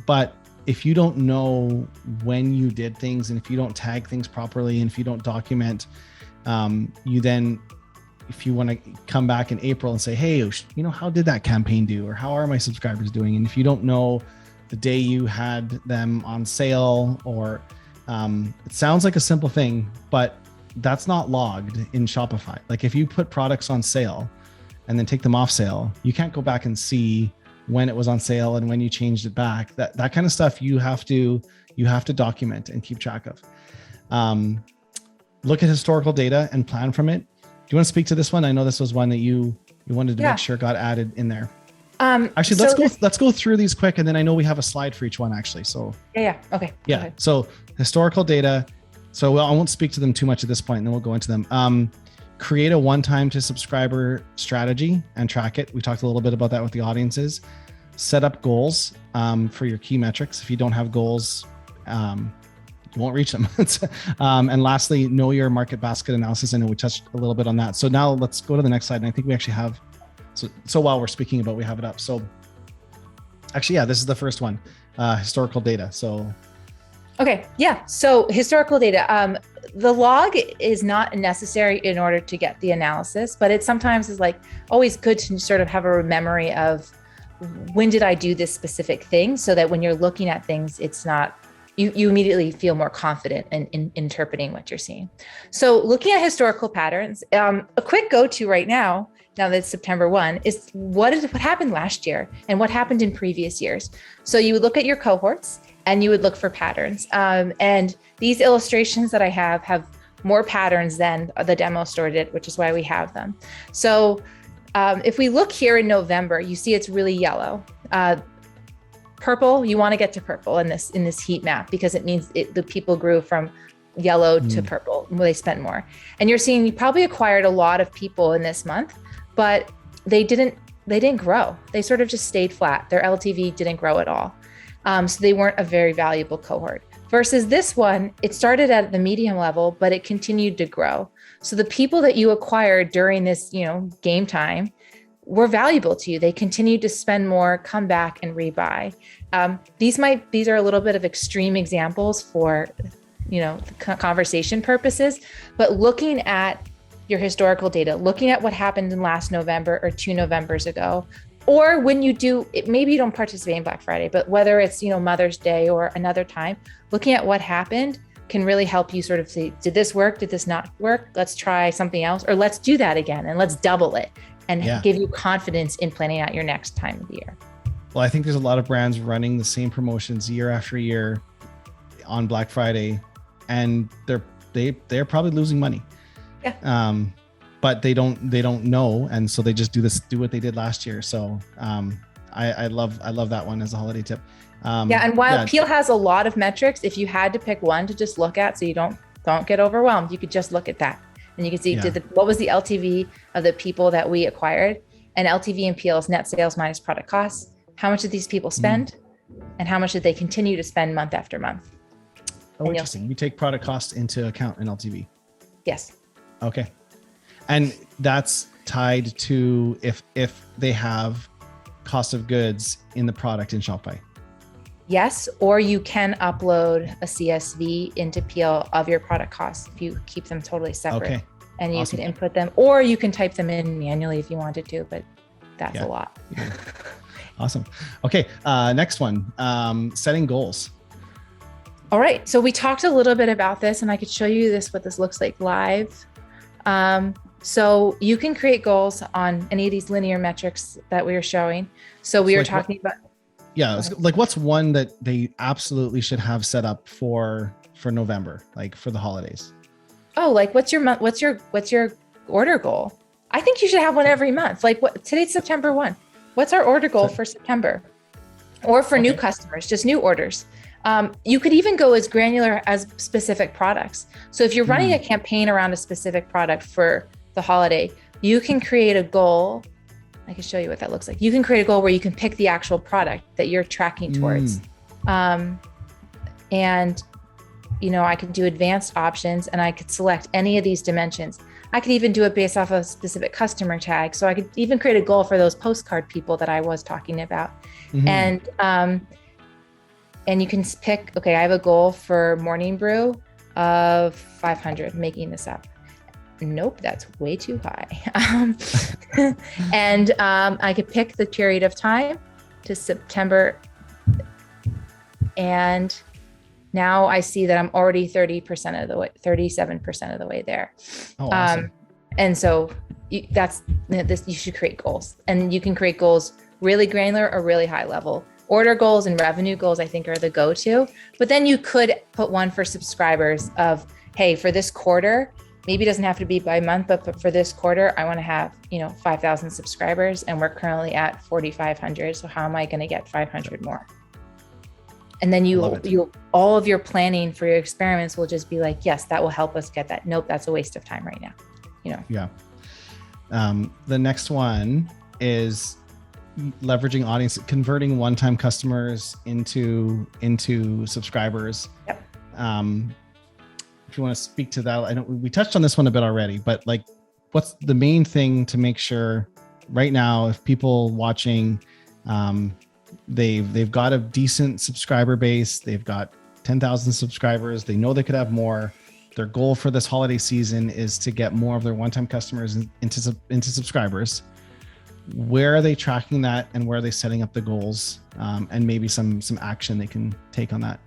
but if you don't know when you did things and if you don't tag things properly and if you don't document, you then if you want to come back in April and say, hey, how did that campaign do? Or how are my subscribers doing? And if you don't know the day you had them on sale, or it sounds like a simple thing, but that's not logged in Shopify. Like if you put products on sale and then take them off sale, you can't go back and see when it was on sale and when you changed it back. That kind of stuff you have to document and keep track of. Look at historical data and plan from it. Do you want to speak to this one? I know this was one that you wanted to make sure got added in there. Actually, let's go through these quick, and then I know we have a slide for each one actually. So okay. Yeah. So historical data. So I won't speak to them too much at this point, and then we'll go into them. Create a one-time to subscriber strategy and track it. We talked a little bit about that with the audiences. Set up goals for your key metrics. If you don't have goals, you won't reach them. And lastly, know your market basket analysis. I know we touched a little bit on that. So now let's go to the next slide. And I think we actually have, so while we're speaking about, we have it up. So actually, yeah, this is the first one, historical data. So. Okay. Yeah. So historical data, the log is not necessary in order to get the analysis, but it sometimes is like always good to sort of have a memory of when did I do this specific thing, so that when you're looking at things, it's not, you immediately feel more confident in interpreting what you're seeing. So looking at historical patterns, a quick go-to right now that it's September 1, is what happened last year and what happened in previous years. So you would look at your cohorts and you would look for patterns. And these illustrations that I have more patterns than the demo store did, which is why we have them. So if we look here in November, you see it's really yellow. Purple, you want to get to purple in this heat map, because it means the people grew from yellow to purple, where they spent more. And you're seeing you probably acquired a lot of people in this month, but they didn't grow. They sort of just stayed flat. Their LTV didn't grow at all. So they weren't a very valuable cohort. Versus this one, it started at the medium level, but it continued to grow. So the people that you acquired during this, game time were valuable to you. They continued to spend more, come back and rebuy. These are a little bit of extreme examples for, conversation purposes, but looking at your historical data, looking at what happened in last November or 2 Novembers ago, or when you do it, maybe you don't participate in Black Friday, but whether it's, Mother's Day or another time, looking at what happened can really help you sort of say, did this work? Did this not work? Let's try something else, or let's do that again and let's double it, and give you confidence in planning out your next time of the year. Well, I think there's a lot of brands running the same promotions year after year on Black Friday, and they're probably losing money. Yeah. But they don't know, and so they just do what they did last year. So I love that one as a holiday tip. And while Peel has a lot of metrics, if you had to pick one to just look at, so you don't get overwhelmed, you could just look at that, and you can see what was the LTV of the people that we acquired, and LTV and Peel is net sales minus product costs. How much did these people spend, and how much did they continue to spend month after month? Oh, interesting. You take product cost into account in LTV. Yes. Okay. And that's tied to if they have cost of goods in the product in Shopify. Yes, or you can upload a CSV into Peel of your product costs if you keep them totally separate. Okay. And you can input them, or you can type them in manually if you wanted to, but that's a lot. Yeah. Awesome. Okay. Next one, setting goals. All right. So we talked a little bit about this, and I could show you what this looks like live. So you can create goals on any of these linear metrics that we are showing. So we were talking about. Yeah. Like what's one that they absolutely should have set up for November, like for the holidays? Oh, like what's your order goal? I think you should have one every month. Like today's September 1. What's our order goal for September? Or for new customers, just new orders. You could even go as granular as specific products. So if you're running a campaign around a specific product for the holiday, you can create a goal. I can show you what that looks like. You can create a goal where you can pick the actual product that you're tracking towards. And, I could do advanced options, and I could select any of these dimensions. I could even do it based off of a specific customer tag. So I could even create a goal for those postcard people that I was talking about. And you can pick, okay, I have a goal for morning brew of 500, making this up. nope, that's way too high. And I could pick the period of time to September. And now I see that I'm already 30% of the way, 37% of the way there. Oh, awesome. And so you should create goals, and you can create goals really granular or really high level. Order goals and revenue goals, I think, are the go-to, but then you could put one for subscribers of, hey, for this quarter, maybe it doesn't have to be by month, but for this quarter, I want to have, 5,000 subscribers, and we're currently at 4,500. So how am I going to get 500 more? And then you all of your planning for your experiments will just be like, yes, that will help us get that. Nope, that's a waste of time right now. Yeah. The next one is leveraging audience, converting one-time customers into subscribers. Yep. If you want to speak to that, I know we touched on this one a bit already, but like, what's the main thing to make sure right now, if people watching, they've got a decent subscriber base, they've got 10,000 subscribers, they know they could have more. Their goal for this holiday season is to get more of their one-time customers into subscribers. Where are they tracking that, and where are they setting up the goals, and maybe some action they can take on that?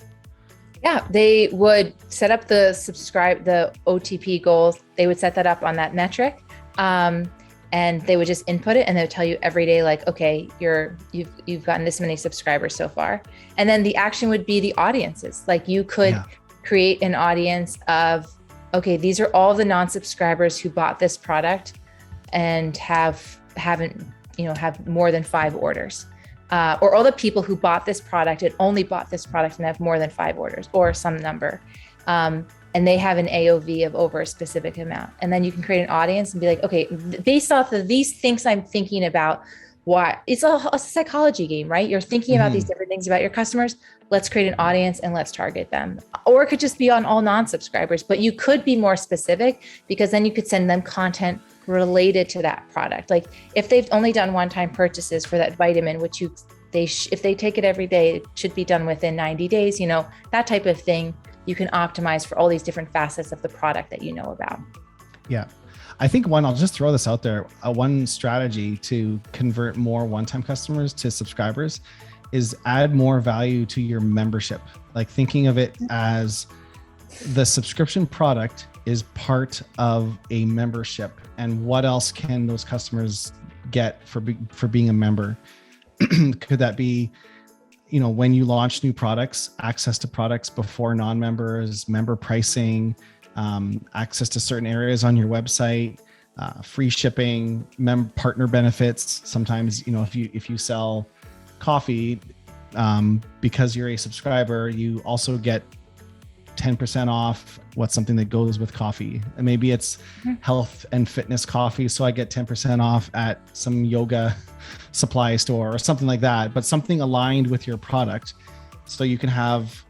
Yeah, they would set up the OTP goals. They would set that up on that metric. And they would just input it, and they would tell you every day, like, okay, you've gotten this many subscribers so far. And then the action would be the audiences. Like, you could create an audience of, okay, these are all the non-subscribers who bought this product and haven't more than 5 orders. Or all the people who bought this product and only bought this product and have more than 5 orders, or some number. And they have an AOV of over a specific amount. And then you can create an audience and be like, okay, based off of these things I'm thinking about, why it's a psychology game, right? You're thinking about these different things about your customers. Let's create an audience and let's target them. Or it could just be on all non-subscribers, but you could be more specific, because then you could send them content related to that product. Like, if they've only done one-time purchases for that vitamin, which if they take it every day, it should be done within 90 days, that type of thing. You can optimize for all these different facets of the product that you know about. Yeah. I think I'll just throw this out there. One strategy to convert more one-time customers to subscribers is add more value to your membership. Like, thinking of it as the subscription product is part of a membership, and what else can those customers get for being a member? Could that be, when you launch new products, access to products before non-members, member pricing, access to certain areas on your website, free shipping, partner benefits. Sometimes, if you sell coffee, because you're a subscriber, you also get 10% off what's something that goes with coffee. And maybe it's health and fitness coffee, so I get 10% off at some yoga supply store or something like that, but something aligned with your product, so you can have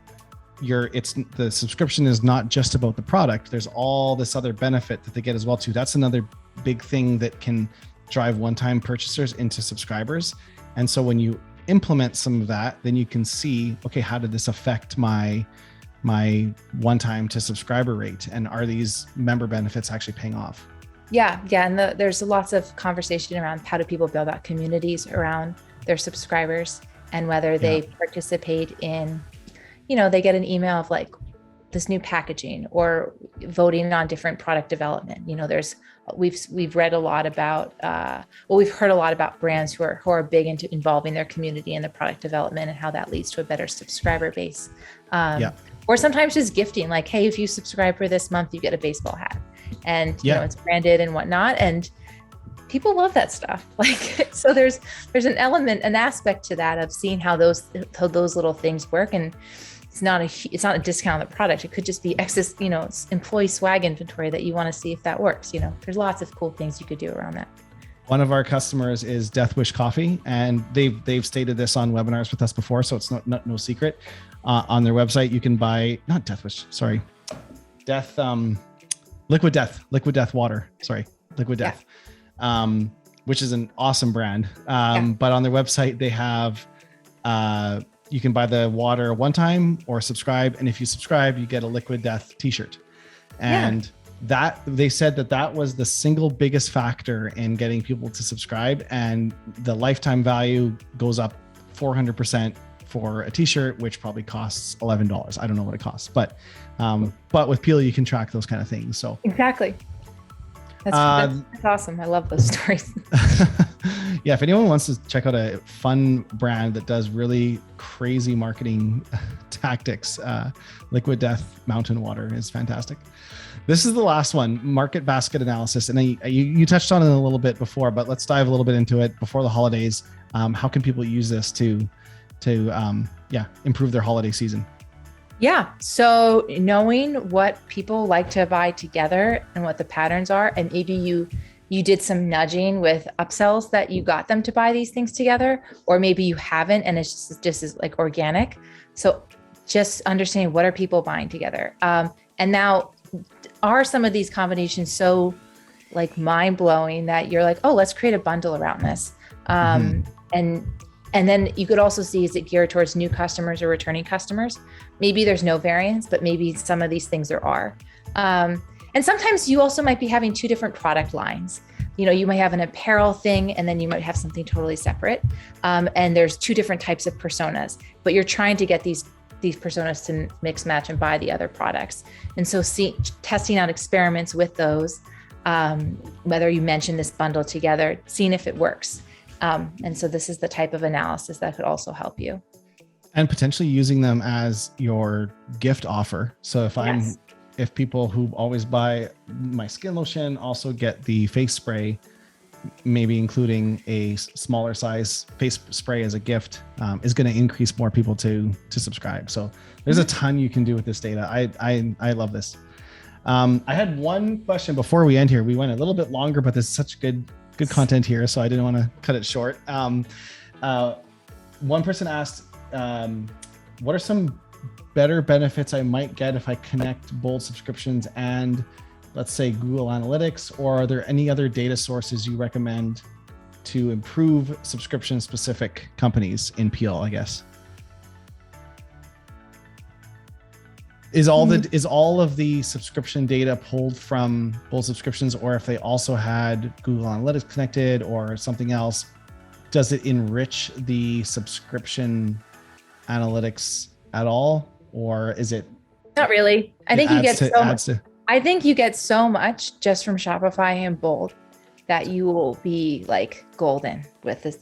the subscription is not just about the product. There's all this other benefit that they get as well too. That's another big thing that can drive one-time purchasers into subscribers. And so when you implement some of that, then you can see, okay, how did this affect my one-time to subscriber rate, and are these member benefits actually paying off? Yeah. And there's lots of conversation around how do people build out communities around their subscribers, and whether they participate in, they get an email of like this new packaging, or voting on different product development. We've read a lot about, we've heard a lot about brands who are big into involving their community in the product development, and how that leads to a better subscriber base. Or sometimes just gifting, like, hey, if you subscribe for this month, you get a baseball hat, and it's branded and whatnot. And people love that stuff. Like, so there's an aspect to that of seeing how those little things work. And it's not a discount on the product. It could just be excess, employee swag inventory that you want to see if that works. There's lots of cool things you could do around that. One of our customers is Death Wish Coffee, and they've stated this on webinars with us before, so it's no secret. On their website, you can buy Liquid Death water. Liquid Death, which is an awesome brand. But on their website, they have you can buy the water one time or subscribe, and if you subscribe, you get a Liquid Death t-shirt. And that they said that was the single biggest factor in getting people to subscribe, and the lifetime value goes up 400% for a t-shirt, which probably costs $11. I don't know what it costs, but with Peel, you can track those kind of things. So exactly. That's awesome. I love those stories. Yeah, if anyone wants to check out a fun brand that does really crazy marketing tactics, Liquid Death Mountain Water is fantastic. This is the last one, market basket analysis. And you touched on it a little bit before, but let's dive a little bit into it before the holidays. How can people use this to improve their holiday season? Yeah. So knowing what people like to buy together and what the patterns are, and maybe you did some nudging with upsells that you got them to buy these things together, or maybe you haven't, and it's just as like organic. So just understanding, what are people buying together? And now, are some of these combinations so like mind blowing that you're like, oh, let's create a bundle around this? And then you could also see, is it geared towards new customers or returning customers? Maybe there's no variance, but maybe some of these things there are. And sometimes you also might be having two different product lines. You might have an apparel thing, and then you might have something totally separate. And there's two different types of personas, but you're trying to get these personas to mix, match, and buy the other products. And so testing out experiments with those, whether you mention this bundle together, seeing if it works. And so this is the type of analysis that could also help you. And potentially using them as your gift offer. So if people who always buy my skin lotion also get the face spray, maybe including a smaller size face spray as a gift, is going to increase more people to subscribe. So there's a ton you can do with this data. I love this. I had one question before we end here. We went a little bit longer, but there's such good content here, so I didn't want to cut it short. One person asked, what are some better benefits I might get if I connect Bold subscriptions and, let's say, Google Analytics? Or are there any other data sources you recommend to improve subscription specific companies in Peel, I guess? Is all of the subscription data pulled from Bold subscriptions, or if they also had Google Analytics connected or something else, does it enrich the subscription analytics at all, or is it? Not really. I think you get so much just from Shopify and Bold that you will be like golden with this.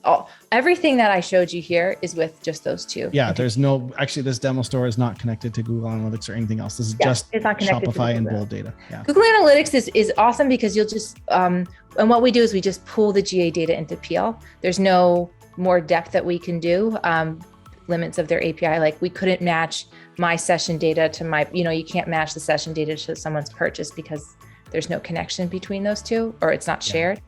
Everything that I showed you here is with just those two. Yeah, there's this demo store is not connected to Google Analytics or anything else. This is it's not Shopify and Bold data. Yeah. Google Analytics is awesome because you'll just, and what we do is we just pull the GA data into Peel. There's no more depth that we can do, limits of their API. Like we couldn't match my session data to my, you can't match the session data to someone's purchase because there's no connection between those two, or it's not shared.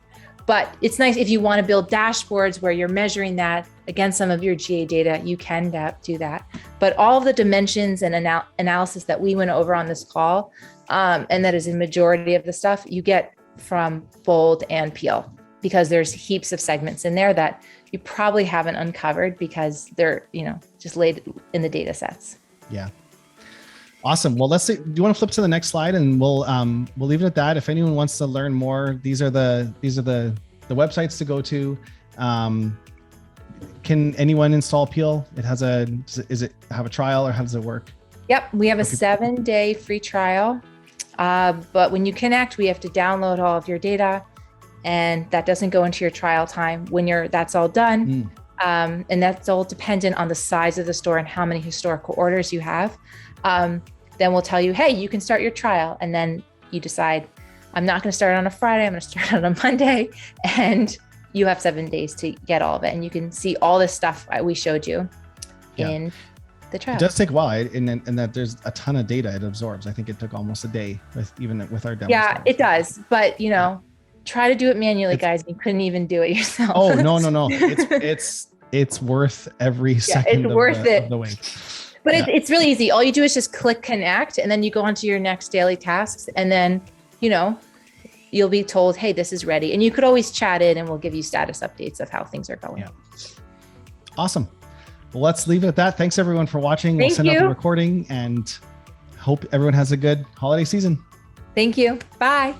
But it's nice if you want to build dashboards where you're measuring that against some of your GA data, you can do that. But all of the dimensions and analysis that we went over on this call, and that is a majority of the stuff you get from Bold and Peel, because there's heaps of segments in there that you probably haven't uncovered because they're, just laid in the data sets. Yeah. Awesome. Well, let's see. Do you want to flip to the next slide, and we'll leave it at that. If anyone wants to learn more, these are the websites to go to. Can anyone install Peel? Does it have a trial, or how does it work? Yep. We have a 7-day free trial. But when you connect, we have to download all of your data, and that doesn't go into your trial time. That's all done. And that's all dependent on the size of the store and how many historical orders you have. Then we'll tell you, hey, you can start your trial. And then you decide, I'm not going to start on a Friday. I'm going to start on a Monday. And you have 7 days to get all of it. And you can see all this stuff we showed you in the trial. It does take a while, and that there's a ton of data it absorbs. I think it took almost a day with our demo. Yeah, it does. But, try to do it manually, guys. You couldn't even do it yourself. Oh, no. It's worth every second of the wait. But it's really easy. All you do is just click connect, and then you go on to your next daily tasks. And then, you'll be told, hey, this is ready. And you could always chat in, and we'll give you status updates of how things are going. Yeah. Awesome. Well, let's leave it at that. Thanks everyone for watching. We'll send out the recording, and hope everyone has a good holiday season. Thank you. Bye.